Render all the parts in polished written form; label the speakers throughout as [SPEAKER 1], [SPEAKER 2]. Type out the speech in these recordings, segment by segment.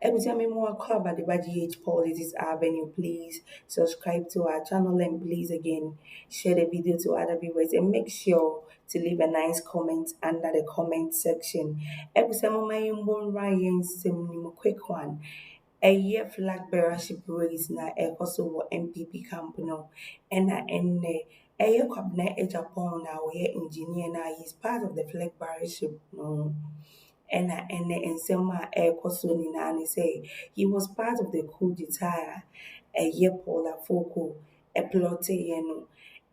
[SPEAKER 1] Every time you more about the GH Politics Avenue, please subscribe to our channel and please again share the video to other viewers and make sure to leave a nice comment under the comment section. Every time my Ryan some quick one. A year flag bearership race na also MPP camp no and a Kwabena Agyapong na we engineer na he's part of the flag bearership no and Selma Air Nani say he was part of the coup d'etat a year Paula Foco a plotte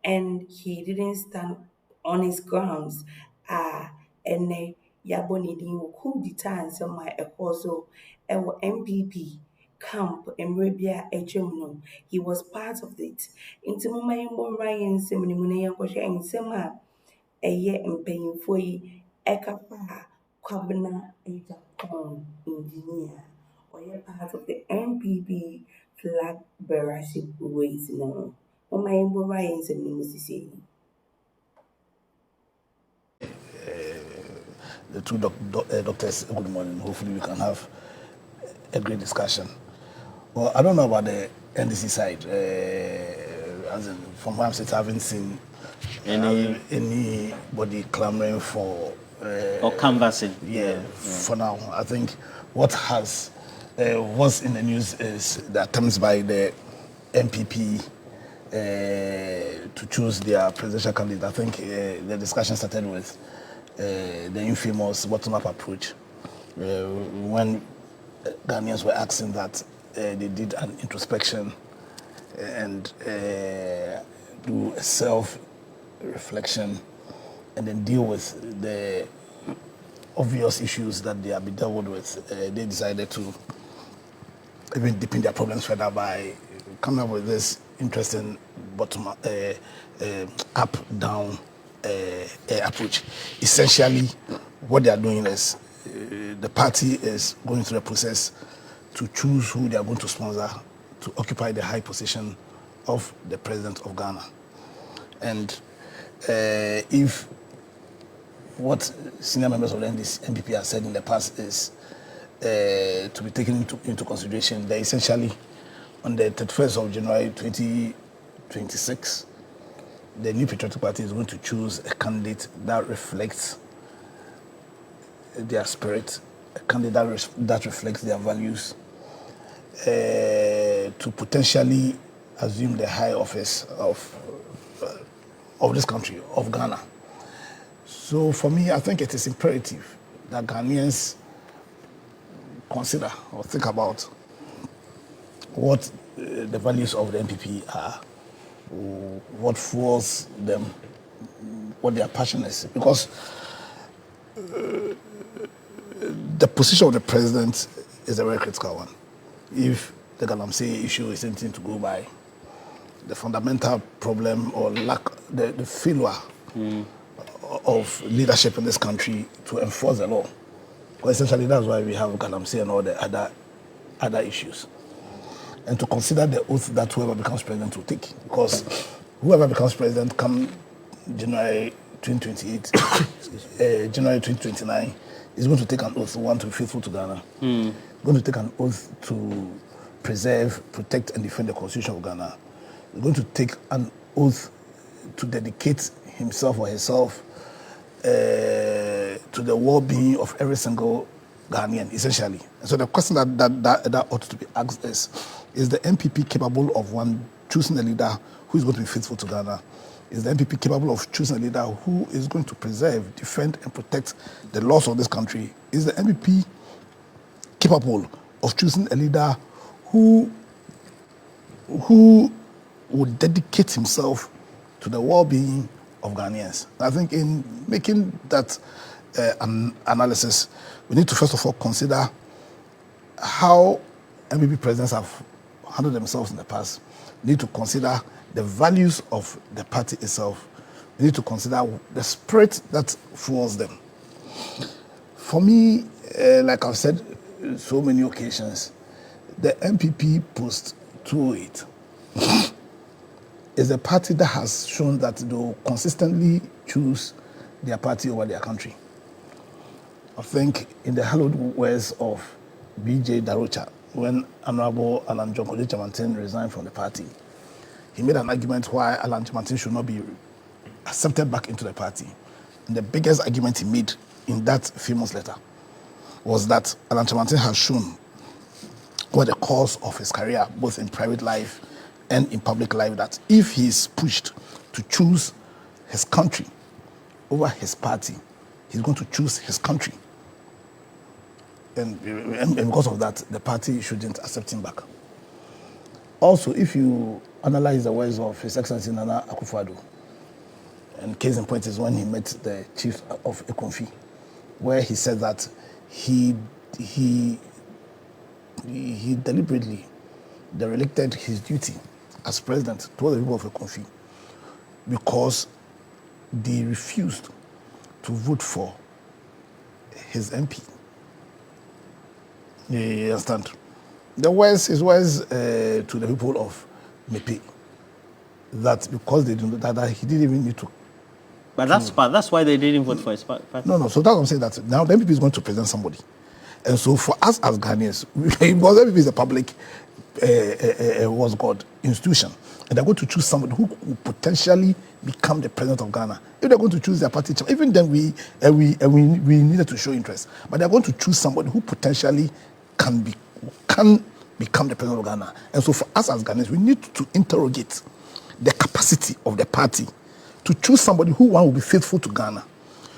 [SPEAKER 1] and he didn't stand on his grounds and Yaboni din coup d'etat and Selma Ekoso MPP camp and Rebia Echemno. He was part of it. Into Mama Yambo Ryan Seminimuna Kosha and Sema a year and paying for Ekapa Kwabena Agyapong engineer or you're part of the NPP flag bearership race now. Mama Yambo Ryan Seminimuna.
[SPEAKER 2] The two doctors, good morning. Hopefully we can have a great discussion. Well, I don't know about the NDC side. As in, from what I'm saying, I haven't seen anybody clamoring for
[SPEAKER 3] or canvassing.
[SPEAKER 2] Yeah, for now. I think what was in the news is the attempts by the MPP to choose their presidential candidate. I think the discussion started with the infamous bottom-up approach when Ghanaians were asking that they did an introspection and do a self-reflection and then deal with the obvious issues that they have been dealt with. They decided to even deepen their problems further by coming up with this interesting bottom-up, up-down approach. Essentially, what they are doing is the party is going through a process to choose who they are going to sponsor to occupy the high position of the president of Ghana. And if what senior members of the NPP have said in the past is to be taken into consideration, they essentially, on the 31st of January 2026, the New Patriotic Party is going to choose a candidate that reflects their spirit, a candidate that reflects their values, to potentially assume the high office of this country, of Ghana. So for me, I think it is imperative that Ghanaians consider or think about what the values of the NPP are, what fuels them, what their passion is. Because the position of the president is a very critical one. If the Galamsey issue is anything to go by, the fundamental problem or lack, the failure of leadership in this country to enforce the law. Well, essentially, that's why we have Galamsey and all the other issues. And to consider the oath that whoever becomes president will take. Because whoever becomes president come January 2028, January 2029, is going to take an oath, one, to be faithful to Ghana. Going to take an oath to preserve, protect, and defend the Constitution of Ghana. He's going to take an oath to dedicate himself or herself to the well-being of every single Ghanaian, essentially. And so the question that ought to be asked is the MPP capable of, one, choosing a leader who is going to be faithful to Ghana? Is the MPP capable of choosing a leader who is going to preserve, defend, and protect the laws of this country? Is the MPP capable of choosing a leader who would dedicate himself to the well-being of Ghanaians? I think in making that analysis, we need to first of all consider how MPP presidents have handled themselves in the past. We need to consider the values of the party itself. We need to consider the spirit that fuels them. For me, like I've said so many occasions, the MPP post-2008 is a party that has shown that they will consistently choose their party over their country. I think in the hallowed words of B.J. Darocha, when Honorable Alan John Kojo Chamantin resigned from the party, he made an argument why Alan Chamantin should not be accepted back into the party. And the biggest argument he made in that famous letter was that Alan Chamantin has shown over the course of his career, both in private life and in public life, that if he is pushed to choose his country over his party, he's going to choose his country. And because of that, the party shouldn't accept him back. Also, if you analyze the words of His Excellency Nana Akuffo, and case in point is when he met the chief of Akuffo, where he said that he deliberately derelicted his duty as president toward the people of Akuffo because they refused to vote for his MP. You understand? His words to the people of Mepe, that because they didn't, that he didn't even need to.
[SPEAKER 3] But that's why they didn't vote for his party.
[SPEAKER 2] No. So that's what I'm saying, that now the MPP is going to present somebody. And so for us as Ghanaians, because MPP is a public was God institution, and they're going to choose somebody who could potentially become the president of Ghana. If they're going to choose their party, even then we needed to show interest. But they're going to choose somebody who potentially can become the president of Ghana. And so for us as Ghanaians, we need to interrogate the capacity of the party to choose somebody who, one, will be faithful to Ghana,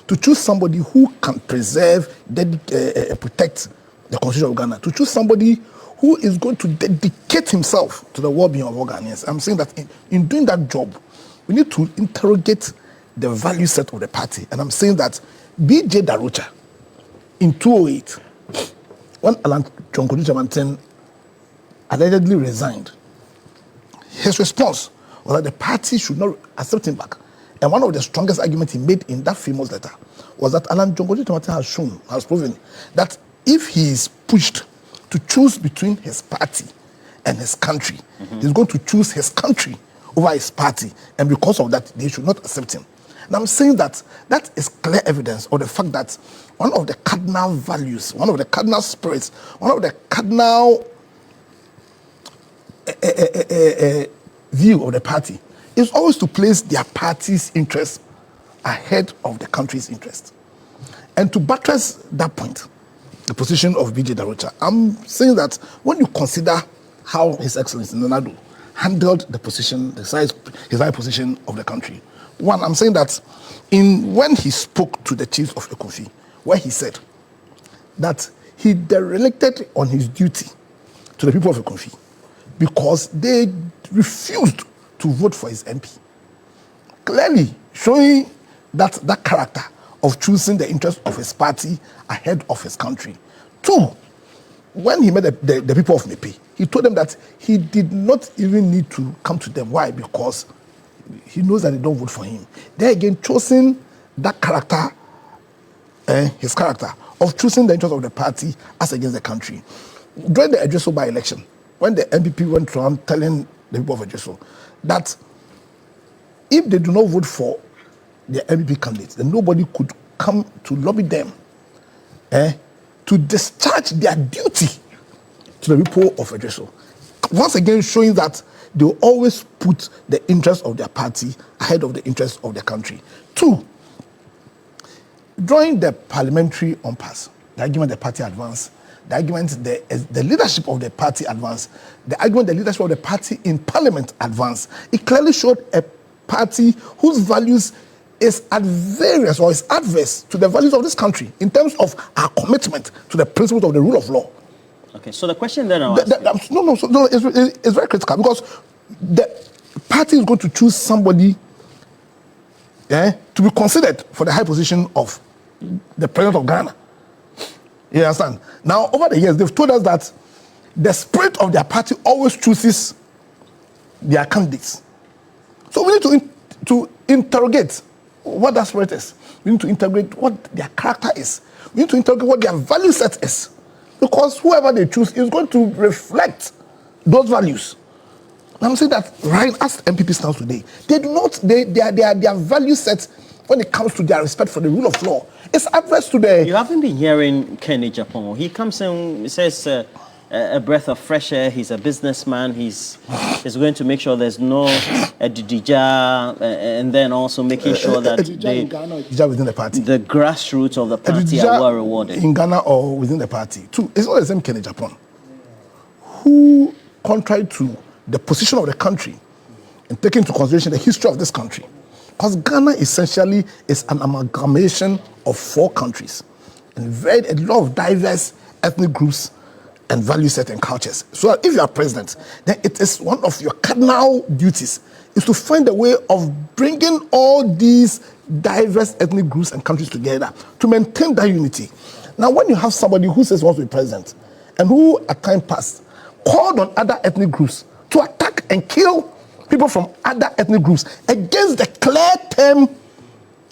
[SPEAKER 2] to choose somebody who can preserve, protect the constitution of Ghana, to choose somebody who is going to dedicate himself to the well-being of all Ghanaians. I'm saying that in doing that job, we need to interrogate the value set of the party. And I'm saying that B.J. Darocha, in 2008, when Alan John Kojo Chamantin allegedly resigned, his response was that the party should not accept him back. And one of the strongest arguments he made in that famous letter was that Alan John Kojo Chamantin has proven that if he is pushed to choose between his party and his country, he's going to choose his country over his party. And because of that, they should not accept him. And I'm saying that that is clear evidence of the fact that one of the cardinal values, one of the cardinal spirits, one of the cardinal view of the party is always to place their party's interest ahead of the country's interest. And to buttress that point, the position of B.J. Darocha, I'm saying that when you consider how His Excellency Addo handled the position, his high position of the country, one, I'm saying that when he spoke to the chiefs of Akuffo, where he said that he derelicted on his duty to the people of Akuffo because they refused to vote for his MP. Clearly showing that character of choosing the interest of his party ahead of his country. Two, when he met the people of Mepe, he told them that he did not even need to come to them. Why? Because he knows that they don't vote for him. They again choosing that character, his character of choosing the interest of the party as against the country. During the Addo by-election, when the MPP went around telling the people of Addo that if they do not vote for the MPP candidates, then nobody could come to lobby them to discharge their duty to the people of Addo. Once again, showing that they will always put the interest of their party ahead of the interest of the country. Two, during the parliamentary impasse, the argument the party advanced, the argument the leadership of the party advanced, the argument the leadership of the party in parliament advanced, it clearly showed a party whose values is at various or is adverse to the values of this country in terms of our commitment to the principles of the rule of law.
[SPEAKER 3] Okay, so the question then
[SPEAKER 2] it's very critical because the party is going to choose somebody to be considered for the high position of the president of Ghana. You understand? Now, over the years, they've told us that the spirit of their party always chooses their candidates. So we need to interrogate what that spirit is. We need to integrate what their character is. We need to interrogate what their value set is. Because whoever they choose is going to reflect those values. And I'm saying that right as MPP stands today, they do not, their value set when it comes to their respect for the rule of law It's adverse to the...
[SPEAKER 3] You haven't been hearing Ken Agyapong. He comes in, says a breath of fresh air. He's a businessman. He's going to make sure there's no Adidija, and then also making sure that
[SPEAKER 2] within the party.
[SPEAKER 3] The grassroots of the party are well rewarded.
[SPEAKER 2] In Ghana or within the party. Two, it's not the same Ken Agyapong, who, contrary to the position of the country and taking into consideration the history of this country, because Ghana essentially is an amalgamation of 4 countries and a lot of diverse ethnic groups and value set and cultures. So if you are president, then it is one of your cardinal duties is to find a way of bringing all these diverse ethnic groups and countries together to maintain that unity. Now, when you have somebody who says he wants to be president and who at time past called on other ethnic groups to attack and kill people from other ethnic groups against the clear term,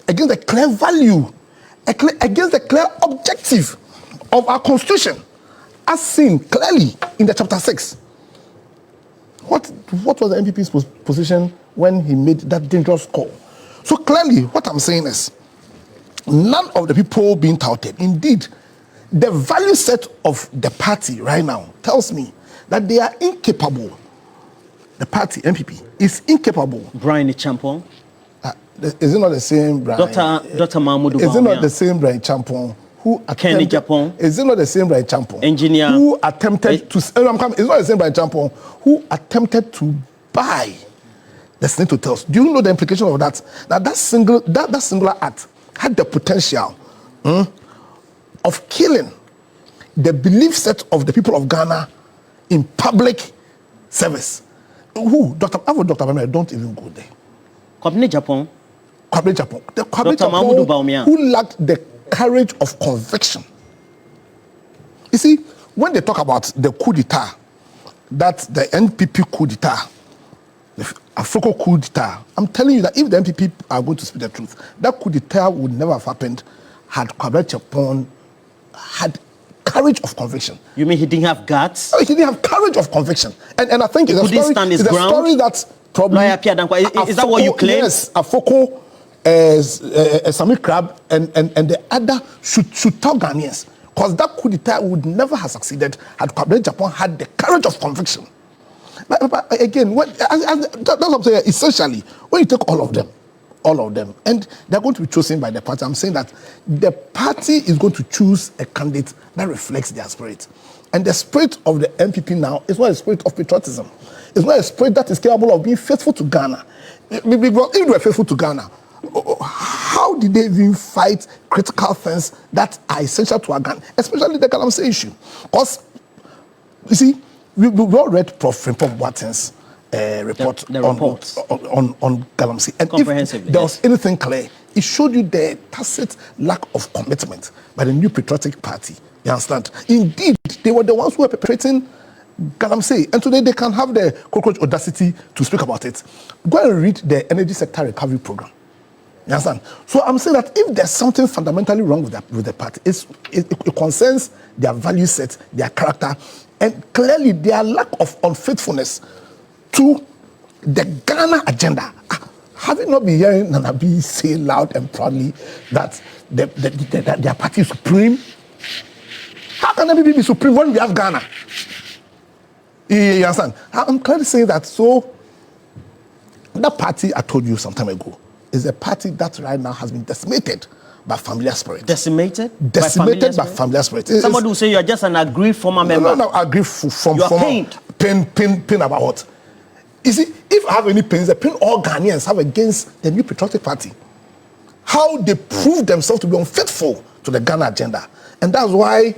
[SPEAKER 2] against the clear value, against the clear objective of our constitution, as seen clearly in the chapter 6. What was the MPP's position when he made that dangerous call? So clearly, what I'm saying is, none of the people being touted, indeed, the value set of the party right now tells me that they are incapable. The party, MPP, is incapable.
[SPEAKER 3] Brian Agyapong?
[SPEAKER 2] Is it not the same Brian?
[SPEAKER 3] Dr. Mahmoud
[SPEAKER 2] Is it not the same Brian Agyapong who attempted...
[SPEAKER 3] Ken Agyapong?
[SPEAKER 2] Is it not the same Brian Agyapong?
[SPEAKER 3] Engineer?
[SPEAKER 2] Who attempted to... It's not the same Brian Agyapong who attempted to buy the Senate hotels. Do you know the implication of that? That singular act had the potential of killing the belief set of the people of Ghana in public service. Who? Dr. Bawumia, don't even go there.
[SPEAKER 3] Kwabena Agyapong?
[SPEAKER 2] Kwabena Agyapong. The Kwabena
[SPEAKER 3] Agyapong
[SPEAKER 2] who lacked the courage of conviction. You see, when they talk about the coup d'etat, that the NPP coup d'etat, the Africa coup d'etat, I'm telling you that if the NPP are going to speak the truth, that coup d'etat would never have happened had Kwabena Agyapong had courage of conviction.
[SPEAKER 3] You mean he didn't have guts?
[SPEAKER 2] No, he didn't have courage of conviction. And I think it's a
[SPEAKER 3] story
[SPEAKER 2] that probably...
[SPEAKER 3] Is that what you claim?
[SPEAKER 2] Yes, Afoko, Sami Crab, and the other should tell Ghanaians. Because that coup d'etat would never have succeeded had Kwabena Agyapong had the courage of conviction. But again, that's what I'm saying. Essentially, when you take all of them, and they're going to be chosen by the party, I'm saying that the party is going to choose a candidate that reflects their spirit. And the spirit of the MPP now is not a spirit of patriotism. It's not a spirit that is capable of being faithful to Ghana. If they were faithful to Ghana, how did they even fight critical things that are essential to our Ghana, especially the Galamsey issue? Because, you see, we all read Prof. Frimpong Boateng's report on Galamsey. And if there was anything clear, it showed you the tacit lack of commitment by the new patriotic party. You understand? Indeed, they were the ones who were perpetrating Galamsey. And today they can have the cockroach audacity to speak about it. Go and read the Energy Sector Recovery Program. You understand? So I'm saying that if there's something fundamentally wrong with the party, it concerns their value set, their character, and clearly their lack of unfaithfulness to the Ghana agenda. Have you not been hearing Nana B say loud and proudly that their party is supreme? How can NPP be supreme when we have Ghana? You understand? I'm clearly saying that. So that party I told you some time ago is a party that right now has been decimated by familiar spirit.
[SPEAKER 3] Decimated
[SPEAKER 2] by familiar spirit.
[SPEAKER 3] Somebody will say you are just an aggrieved former member.
[SPEAKER 2] No, aggrieved from
[SPEAKER 3] you are
[SPEAKER 2] former. Pain about what? You see, if I have any pains, the pain all Ghanaians have against the new patriotic party, how they prove themselves to be unfaithful to the Ghana agenda. And that's why,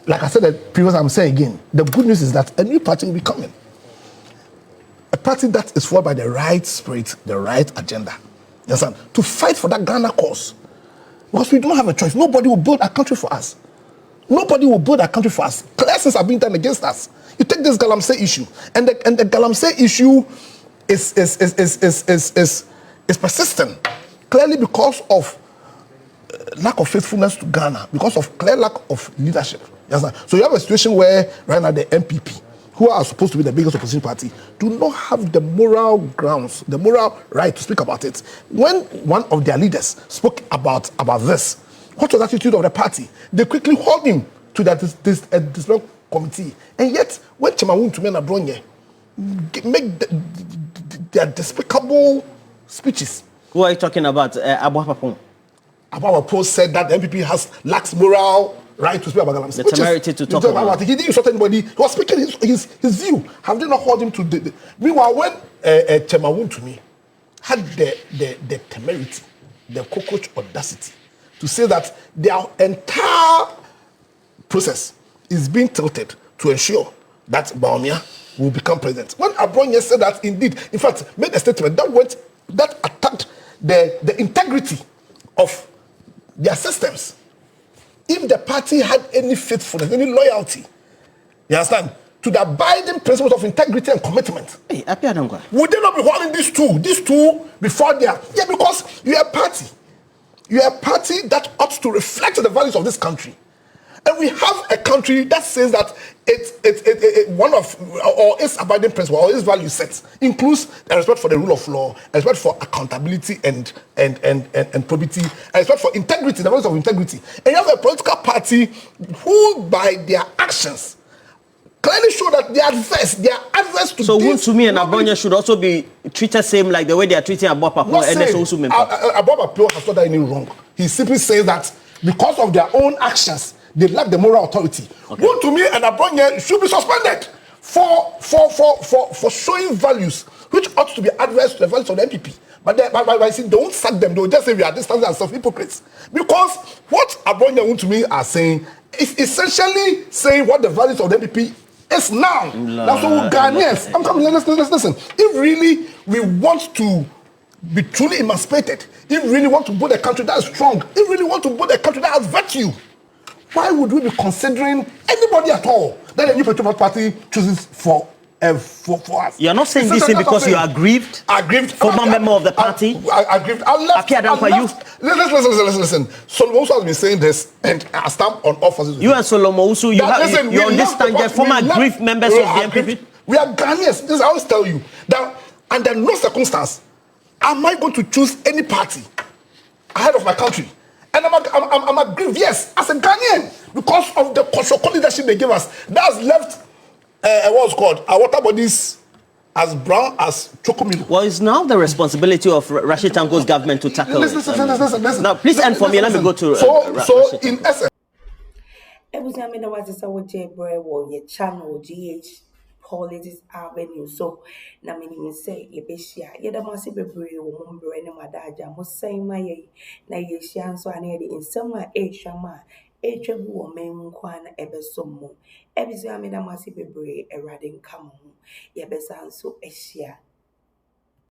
[SPEAKER 2] like I said previously, I'm saying again, the good news is that a new party will be coming. A party that is formed by the right spirit, the right agenda. You understand? To fight for that Ghana cause. Because we don't have a choice. Nobody will build a country for us. Nobody will build a country for us. Classes are being done against us. You take this Galamsey issue, and the Galamsey issue is persistent, clearly because of lack of faithfulness to Ghana, because of clear lack of leadership. So you have a situation where right now the MPP who are supposed to be the biggest opposition party, do not have the moral grounds, the moral right to speak about it. When one of their leaders spoke about this, what was the attitude of the party? They quickly hauled him to that disciplinary committee. And yet, when Chemawun to Menabronye make their despicable speeches.
[SPEAKER 3] Who are you talking about? Agyapong.
[SPEAKER 2] Agyapong said that the MPP lacks moral right to speak about Galamsey.
[SPEAKER 3] The temerity to talk about it.
[SPEAKER 2] He didn't insult anybody. He was speaking his view. Have they not heard him to the meanwhile, when Chemawun to me had the temerity, the cockroach audacity to say that their entire process is being tilted to ensure that Bawumia will become president. When Abronye said that, indeed, in fact, made a statement that attacked the integrity of their systems. If the party had any faithfulness, any loyalty, you understand, to the abiding principles of integrity and commitment,
[SPEAKER 3] hey,
[SPEAKER 2] would they not be holding these two before their... Yeah, because you're a party. You're a party that ought to reflect the values of this country. And we have a country that says that it's one of, or its abiding principle, or its value sets includes a respect for the rule of law, a respect for accountability and probity, a respect for integrity, the values of integrity. And you have a political party who, by their actions, clearly show that they are adverse to.
[SPEAKER 3] So Wontumi and Abronya should also be treated same like the way they are treating Agyapong and also member.
[SPEAKER 2] Agyapong has not done any wrong. He simply says that because of their own actions, they lack the moral authority. Okay. Wontumi and Abronya should be suspended for showing values which ought to be adverse to the values of the MPP. But they don't sack them. They will just say we are distanced as hypocrites. Because what Abronya and Wontumi are saying is essentially saying what the values of the MPP is now. That's what Ghanaians. I'm coming. Listen. If really we want to be truly emancipated, if we really want to build a country that is strong, if we really want to build a country that has virtue, why would we be considering anybody at all that a new political party chooses for us?
[SPEAKER 3] You're not saying this because you are aggrieved? Former member of the party?
[SPEAKER 2] Aggrieved. Listen. Solomon Usu has been saying this, and I stamp on all forces.
[SPEAKER 3] You and Solomon Usu, you're on this tangent, former aggrieved members of the MPP?
[SPEAKER 2] We are Ghanaians. This I always tell you that under no circumstance am I going to choose any party ahead of my country. And I'm aggrieved, yes, as a Ghanaian, because of the Koshoko leadership they gave us. That has left, what's called, our water bodies as brown as chocolate.
[SPEAKER 3] Well, it's now the responsibility of Rashid Tanko's government to tackle
[SPEAKER 2] Listen.
[SPEAKER 3] Now, please end for me. Let me go to
[SPEAKER 2] So in essence,
[SPEAKER 1] Ebusami was a your channel GH Politics Avenue. So na mini say yebeshia yeda masi bebre wo mumbre ne madaja mo say my na yeshia so ane de nsem a ehwama ehwabu wo men kwa na ebesom mo ebusami na masi bebre erade nka mo yebesa nso ehia